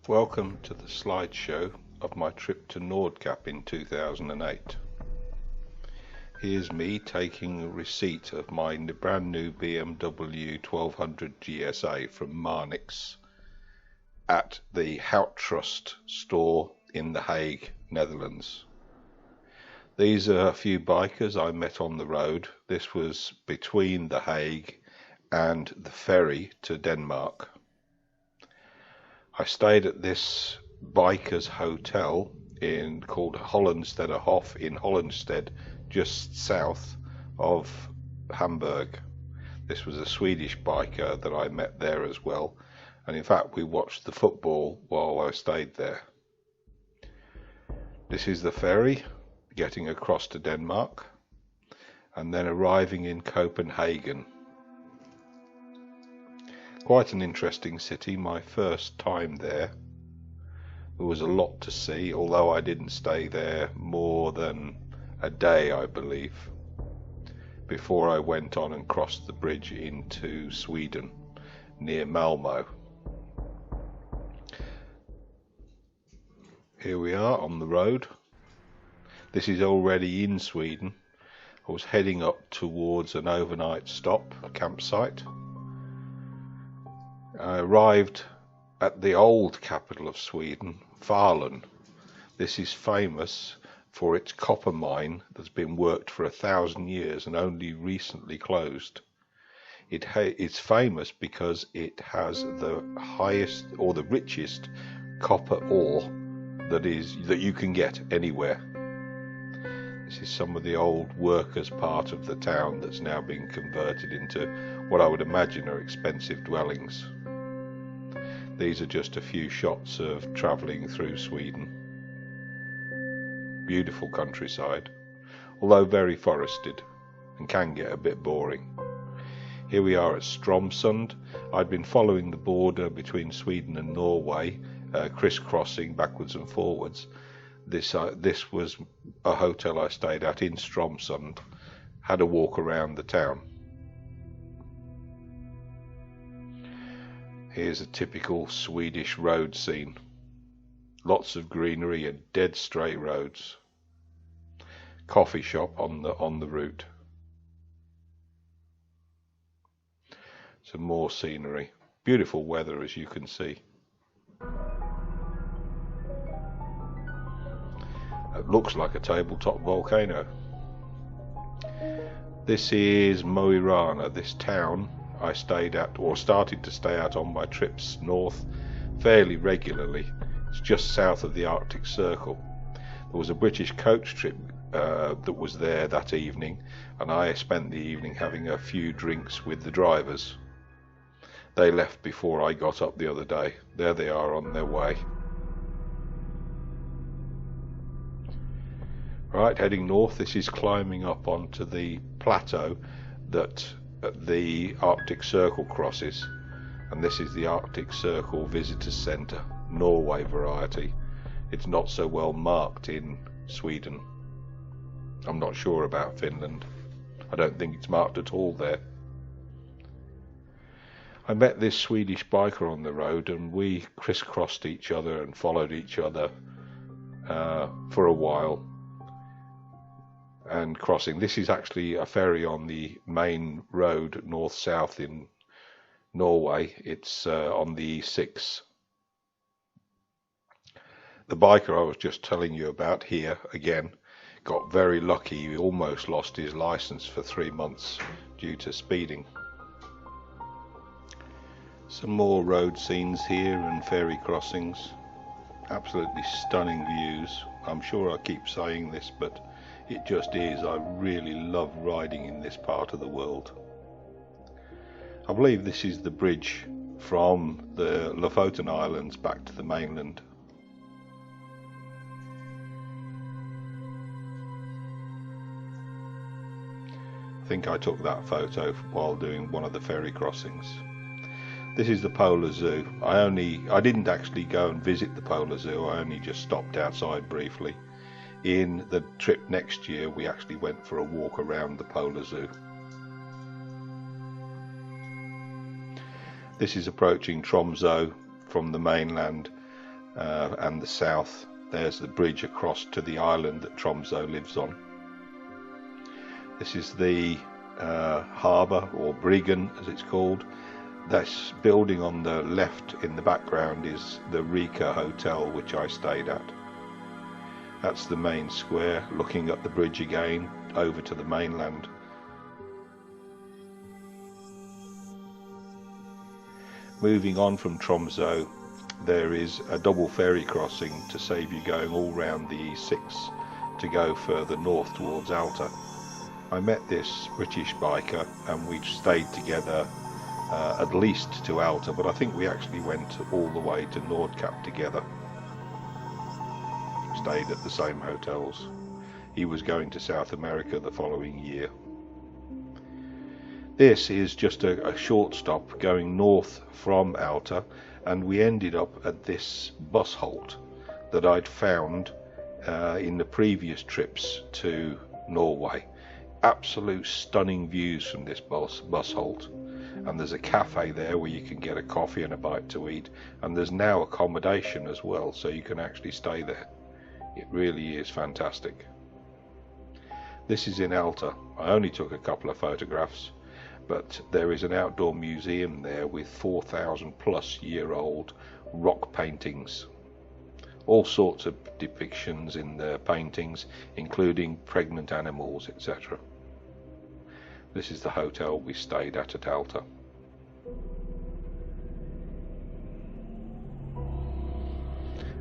Welcome to the slideshow of my trip to Nordkapp in 2008. Here's me taking a receipt of my brand new BMW 1200 GSA from Marnix at the Hout Trust store in The Hague, Netherlands. These are a few bikers I met on the road. This was between The Hague and the ferry to Denmark. I stayed at this bikers hotel called Hollandstede Hof in Hollandstede, just south of Hamburg. This was a Swedish biker that I met there as well, and in fact we watched the football while I stayed there. This is the ferry getting across to Denmark and then arriving in Copenhagen. Quite an interesting city, my first time there. There was a lot to see, although I didn't stay there more than a day, I believe, before I went on and crossed the bridge into Sweden, near Malmö. Here we are on the road. This is already in Sweden. I was heading up towards an overnight stop, a campsite. I arrived at the old capital of Sweden, Falun. This is famous for its copper mine that's been worked for 1,000 years and only recently closed. It's famous because it has the highest or the richest copper ore that you can get anywhere. This is some of the old workers' part of the town that's now being converted into what I would imagine are expensive dwellings. These are just a few shots of travelling through Sweden. Beautiful countryside, although very forested and can get a bit boring. Here we are at Stromsund. I'd been following the border between Sweden and Norway, crisscrossing backwards and forwards. This was a hotel I stayed at in Stromsund. Had a walk around the town. Here's a typical Swedish road scene. Lots of greenery and dead straight roads. Coffee shop on the route. Some more scenery. Beautiful weather, as you can see. It looks like a tabletop volcano. This is Mo i Rana, this town I stayed at, or started to stay at, on my trips north fairly regularly. It's just south of the Arctic Circle. There was a British coach trip that was there that evening, and I spent the evening having a few drinks with the drivers. They left before I got up the other day. There they are on their way. Right, heading north. This is climbing up onto the plateau that the Arctic Circle crosses, and this is the Arctic Circle Visitors Centre, Norway variety. It's not so well marked in Sweden. I'm not sure about Finland. I don't think it's marked at all there. I met this Swedish biker on the road, and we crisscrossed each other and followed each other for a while. And crossing. This is actually a ferry on the main road north-south in Norway. It's on the E6. The biker I was just telling you about here, again, got very lucky. He almost lost his license for 3 months due to speeding. Some more road scenes here and ferry crossings. Absolutely stunning views. I'm sure I keep saying this, but it just is. I really love riding in this part of the world. I believe this is the bridge from the Lofoten Islands back to the mainland. I think I took that photo while doing one of the ferry crossings. This is the Polar Zoo. I didn't actually go and visit the Polar Zoo. I only just stopped outside briefly. In the trip next year, we actually went for a walk around the Polar Zoo. This is approaching Tromsø from the mainland, and the south there's the bridge across to the island that Tromsø lives on. This is the harbour, or Briggen as it's called. This building on the left in the background is the Rika Hotel, which I stayed at. That's the main square, looking at the bridge again over to the mainland. Moving on from Tromsø, there is a double ferry crossing to save you going all round the E6 to go further north towards Alta. I met this British biker and we stayed together at least to Alta, but I think we actually went all the way to Nordkapp together. Stayed at the same hotels. He was going to South America the following year. This is just a short stop going north from Alta, and we ended up at this bus halt that I'd found in the previous trips to Norway. Absolute stunning views from this bus halt, and there's a cafe there where you can get a coffee and a bite to eat, and there's now accommodation as well, so you can actually stay there. It really is fantastic. This is in Alta. I only took a couple of photographs, but there is an outdoor museum there with 4,000 plus year old rock paintings. All sorts of depictions in the paintings, including pregnant animals, etc. This is the hotel we stayed at Alta.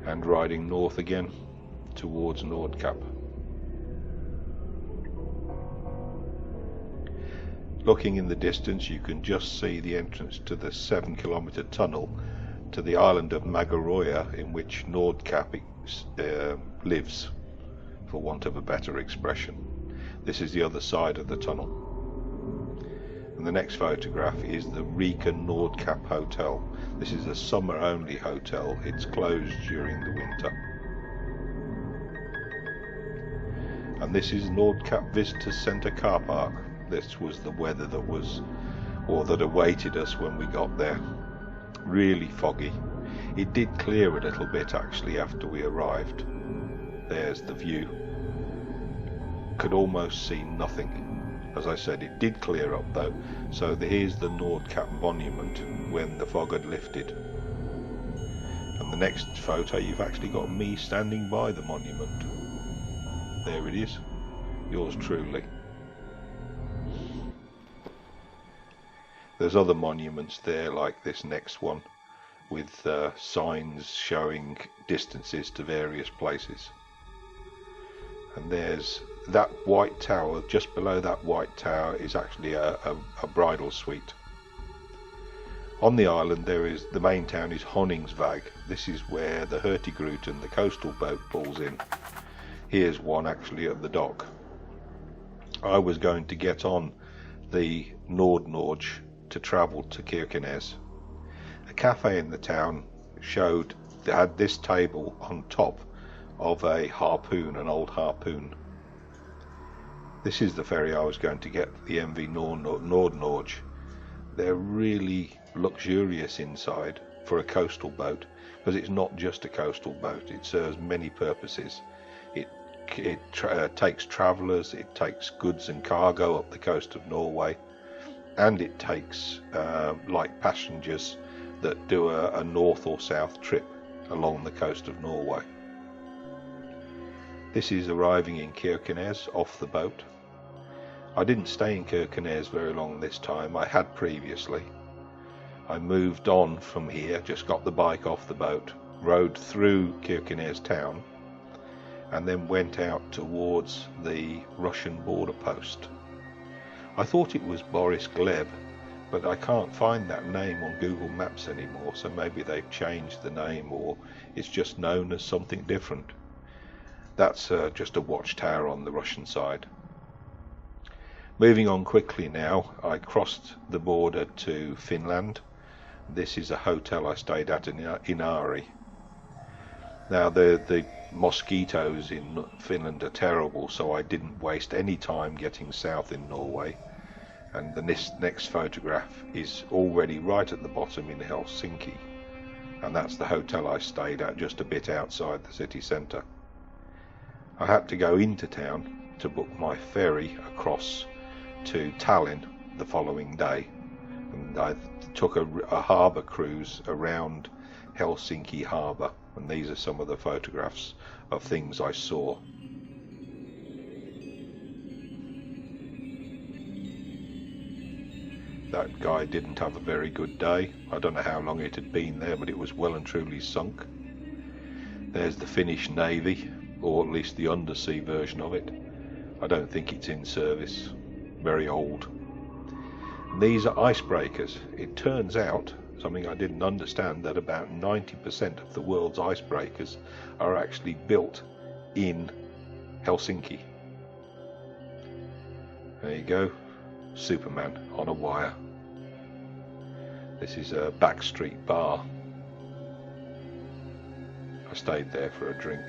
And riding north again towards Nordkapp. Looking in the distance, you can just see the entrance to the 7-kilometre tunnel to the island of Magaroya, in which Nordkapp lives, for want of a better expression. This is the other side of the tunnel. And the next photograph is the Rika Nordkapp Hotel. This is a summer-only hotel. It's closed during the winter. And this is Nordkapp Visitor Centre car park. This was the weather that awaited us when we got there. Really foggy. It did clear a little bit actually after we arrived. There's the view. Could almost see nothing. As I said, it did clear up though, so here's the Nordkapp monument when the fog had lifted. And the next photo, you've actually got me standing by the monument. There it is, yours truly. There's other monuments there, like this next one, with signs showing distances to various places. And there's that white tower. Just below that white tower is actually a bridal suite. On the island the main town is Honningsvåg. This is where the Hurtigruten, the coastal boat, pulls in. Here's one actually at the dock. I was going to get on the Nordnorge to travel to Kirkenes. A cafe in the town showed they had this table on top of a harpoon, an old harpoon. This is the ferry I was going to get, the MV Nordnorge. They're really luxurious inside for a coastal boat, because it's not just a coastal boat, it serves many purposes. It takes travellers, it takes goods and cargo up the coast of Norway, and it takes like passengers that do a north or south trip along the coast of Norway. This is arriving in Kirkenes off the boat. I didn't stay in Kirkenes very long this time. I had previously. I moved on from here, just got the bike off the boat, rode through Kirkenes town, and then went out towards the Russian border post. I thought it was Boris Gleb, but I can't find that name on Google Maps anymore, so maybe they've changed the name, or it's just known as something different. That's just a watchtower on the Russian side. Moving on quickly now, I crossed the border to Finland. This is a hotel I stayed at in Inari. Now the mosquitoes in Finland are terrible, so I didn't waste any time getting south in Norway. And the next photograph is already right at the bottom in Helsinki. and that's the hotel I stayed at just a bit outside the city centre. I had to go into town to book my ferry across to Tallinn the following day, and I took a harbour cruise around Helsinki harbour, and these are some of the photographs of things I saw. That guy didn't have a very good day. I don't know how long it had been there, but it was well and truly sunk. There's the Finnish Navy, or at least the undersea version of it. I don't think it's in service. Very old. And these are icebreakers. It turns out, something I didn't understand, that about 90% of the world's icebreakers are actually built in Helsinki. There you go. Superman on a wire. This is a backstreet bar. I stayed there for a drink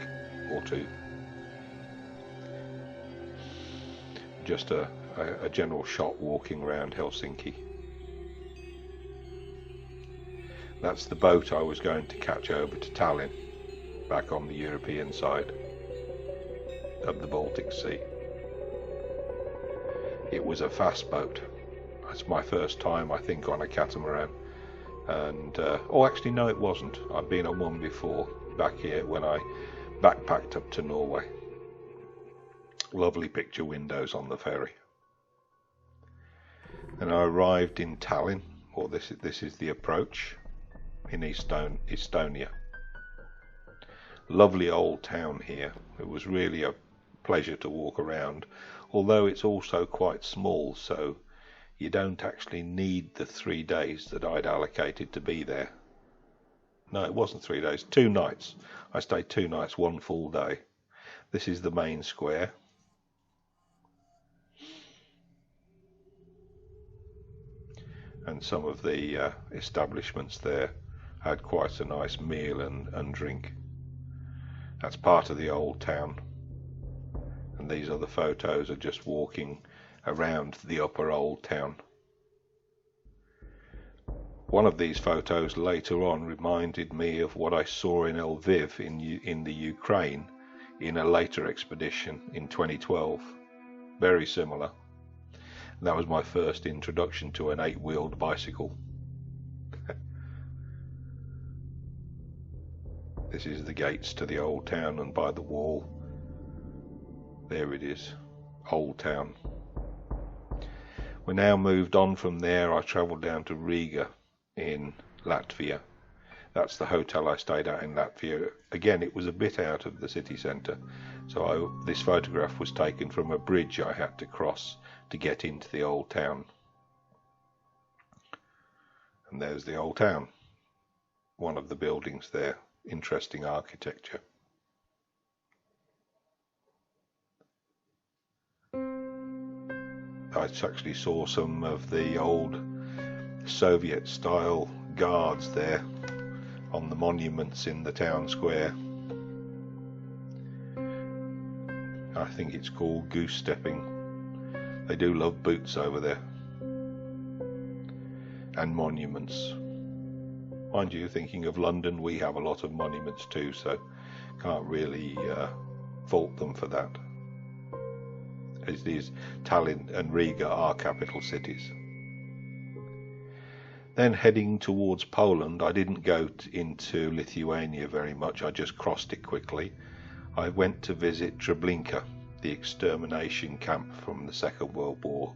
or two. Just a general shot walking around Helsinki. That's the boat I was going to catch over to Tallinn, back on the European side of the Baltic Sea. It was a fast boat. That's my first time, I think, on a catamaran. And oh, actually no, it wasn't. I've been on one before, back here when I backpacked up to Norway. Lovely picture windows on the ferry. And I arrived in Tallinn, or this is the approach, in Estonia. Lovely old town here. It was really a pleasure to walk around, although it's also quite small, so you don't actually need the 3 days that I'd allocated to be there. No, it wasn't 3 days, 2 nights. I stayed 2 nights, 1 full day. This is the main square. And some of the establishments there had quite a nice meal and drink. That's part of the old town. And these other photos are just walking around the upper old town. One of these photos later on reminded me of what I saw in Lviv in the Ukraine in a later expedition in 2012. Very similar. And that was my first introduction to an 8-wheeled bicycle. This is the gates to the old town, and by the wall, there it is, old town. We now moved on from there. I travelled down to Riga in Latvia. That's the hotel I stayed at in Latvia. Again, it was a bit out of the city centre, so this photograph was taken from a bridge I had to cross to get into the old town. And there's the old town, one of the buildings there. Interesting architecture. I actually saw some of the old Soviet style guards there on the monuments in the town square. I think it's called goose stepping. They do love boots over there. And monuments. Mind you, thinking of London, we have a lot of monuments too, so can't really fault them for that. As these Tallinn and Riga are capital cities. Then heading towards Poland, I didn't go into Lithuania very much, I just crossed it quickly. I went to visit Treblinka, the extermination camp from the Second World War.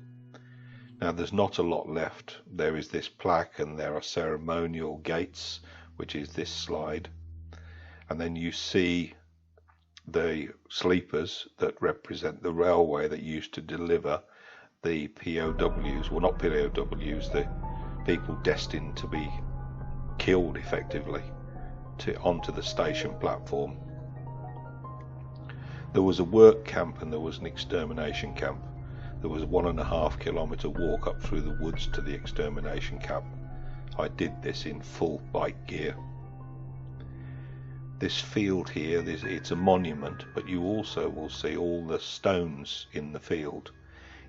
Now there's not a lot left. There is this plaque and there are ceremonial gates, which is this slide. And then you see the sleepers that represent the railway that used to deliver the POWs, well not POWs, the people destined to be killed effectively, onto the station platform. There was a work camp and there was an extermination camp. There was a 1.5 kilometre walk up through the woods to the extermination camp. I did this in full bike gear. This field here, it's a monument, but you also will see all the stones in the field.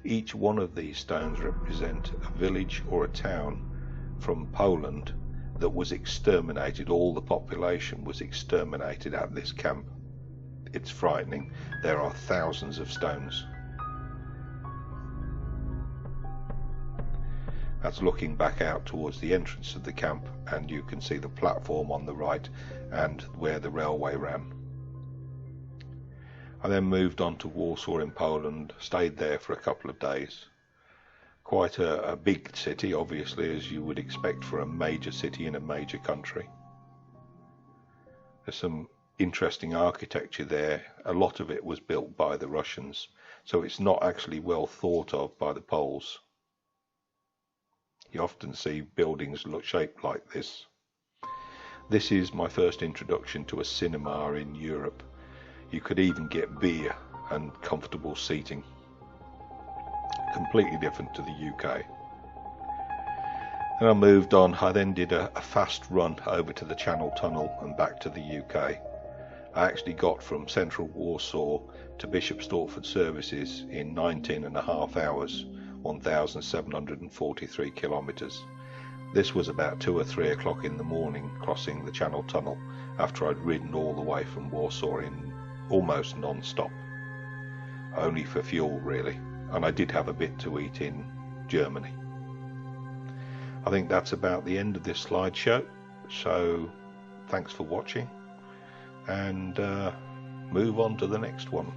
Each one of these stones represent a village or a town from Poland that was exterminated. All the population was exterminated at this camp. It's frightening. There are thousands of stones. That's looking back out towards the entrance of the camp, and you can see the platform on the right and where the railway ran. I then moved on to Warsaw in Poland, stayed there for a couple of days. Quite a big city, obviously, as you would expect for a major city in a major country. There's some interesting architecture there. A lot of it was built by the Russians, so it's not actually well thought of by the Poles. You often see buildings shaped like this. This is my first introduction to a cinema in Europe. You could even get beer and comfortable seating. Completely different to the UK. And I moved on. I then did a fast run over to the Channel Tunnel and back to the UK. I actually got from central Warsaw to Bishop Stortford services in 19.5 hours, 1,743 kilometres. This was about 2 or 3 o'clock in the morning, crossing the Channel Tunnel after I'd ridden all the way from Warsaw in almost non-stop. Only for fuel, really. And I did have a bit to eat in Germany. I think that's about the end of this slideshow. So thanks for watching, and move on to the next one.